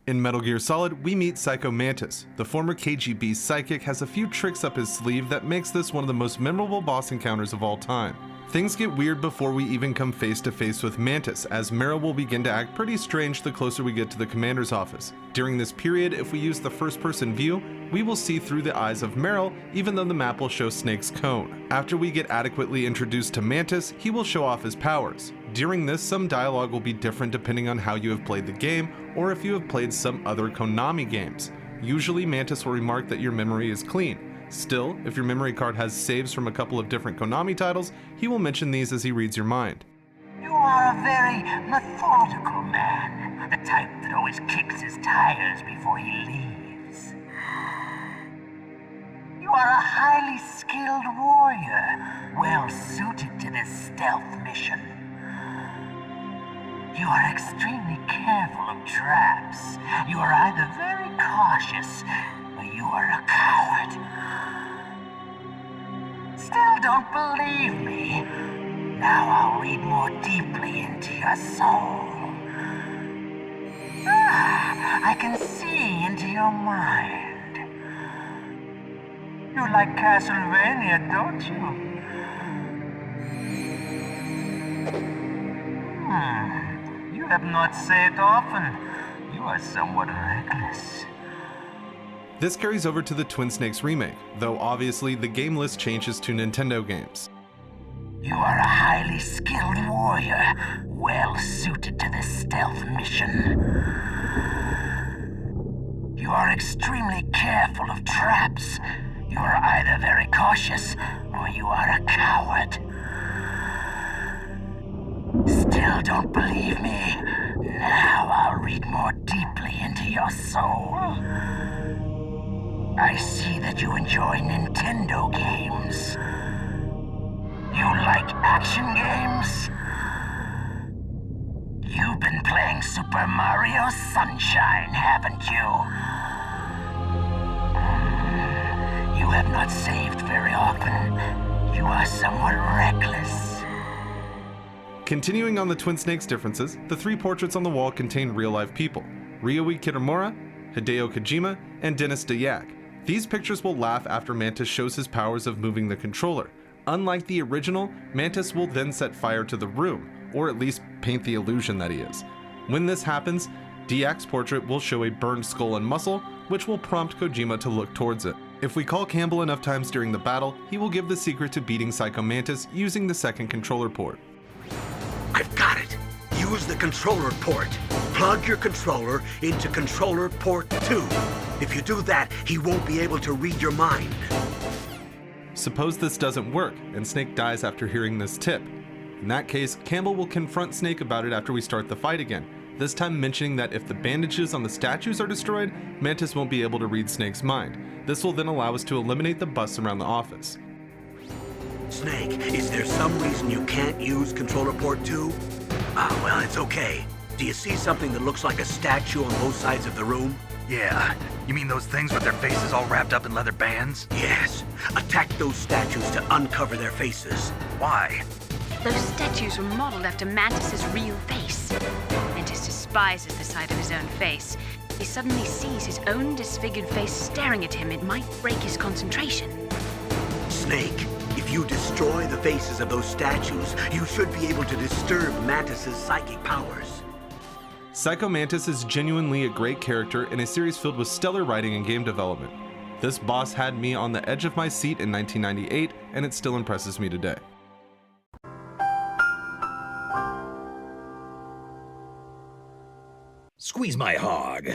In Metal Gear Solid, we meet TKs-Mantis. The former KGB psychic has a few tricks up his sleeve that makes this one of the most memorable boss encounters of all time. Things get weird before we even come face to face with Mantis, as Meryl will begin to act pretty strange the closer we get to the commander's office. During this period, if we use the first-person view, we will see through the eyes of Meryl, even though the map will show Snake's cone. After we get adequately introduced to Mantis, he will show off his powers. During this, some dialogue will be different depending on how you have played the game, or if you have played some other Konami games. Usually, Mantis will remark that your memory is clean. Still, if your memory card has saves from a couple of different Konami titles, he will mention these as he reads your mind. You are a very methodical man, the type that always kicks his tires before he leaves. You are a highly skilled warrior, well suited to this stealth mission. You are extremely careful of traps. You are either very cautious, or you are a coward. Still don't believe me? Now I'll read more deeply into your soul. I can see into your mind. You like Castlevania, don't you? You have not said it often. You are somewhat reckless. This carries over to the Twin Snakes remake, though obviously the game list changes to Nintendo games. You are a highly skilled warrior, well suited to this stealth mission. You are extremely careful of traps. You are either very cautious, or you are a coward. Still don't believe me? Now I'll read more deeply into your soul. I see that you enjoy Nintendo games. You like action games? You've been playing Super Mario Sunshine, haven't you? You have not saved very often. You are somewhat reckless. Continuing on the Twin Snakes differences, the three portraits on the wall contain real-life people: Ryuichi Kitamura, Hideo Kojima, and Dennis DeYak. These pictures will laugh after Mantis shows his powers of moving the controller. Unlike the original, Mantis will then set fire to the room, or at least paint the illusion that he is. When this happens, DeYak's portrait will show a burned skull and muscle, which will prompt Kojima to look towards it. If we call Campbell enough times during the battle, he will give the secret to beating TKs-Mantis using the second controller port. I've got it! Use the controller port. Plug your controller into controller port 2. If you do that, he won't be able to read your mind. Suppose this doesn't work, and Snake dies after hearing this tip. In that case, Campbell will confront Snake about it after we start the fight again, this time mentioning that if the bandages on the statues are destroyed, Mantis won't be able to read Snake's mind. This will then allow us to eliminate the busts around the office. Snake, is there some reason you can't use controller port 2? Well, it's okay. Do you see something that looks like a statue on both sides of the room? Yeah, you mean those things with their faces all wrapped up in leather bands? Yes. Attack those statues to uncover their faces. Why? Those statues were modeled after Mantis's real face. Mantis despises the sight of his own face. If he suddenly sees his own disfigured face staring at him, it might break his concentration. Snake, if you destroy the faces of those statues, you should be able to disturb Mantis's psychic powers. TKs-Mantis is genuinely a great character in a series filled with stellar writing and game development. This boss had me on the edge of my seat in 1998, and it still impresses me today. Squeeze my hog.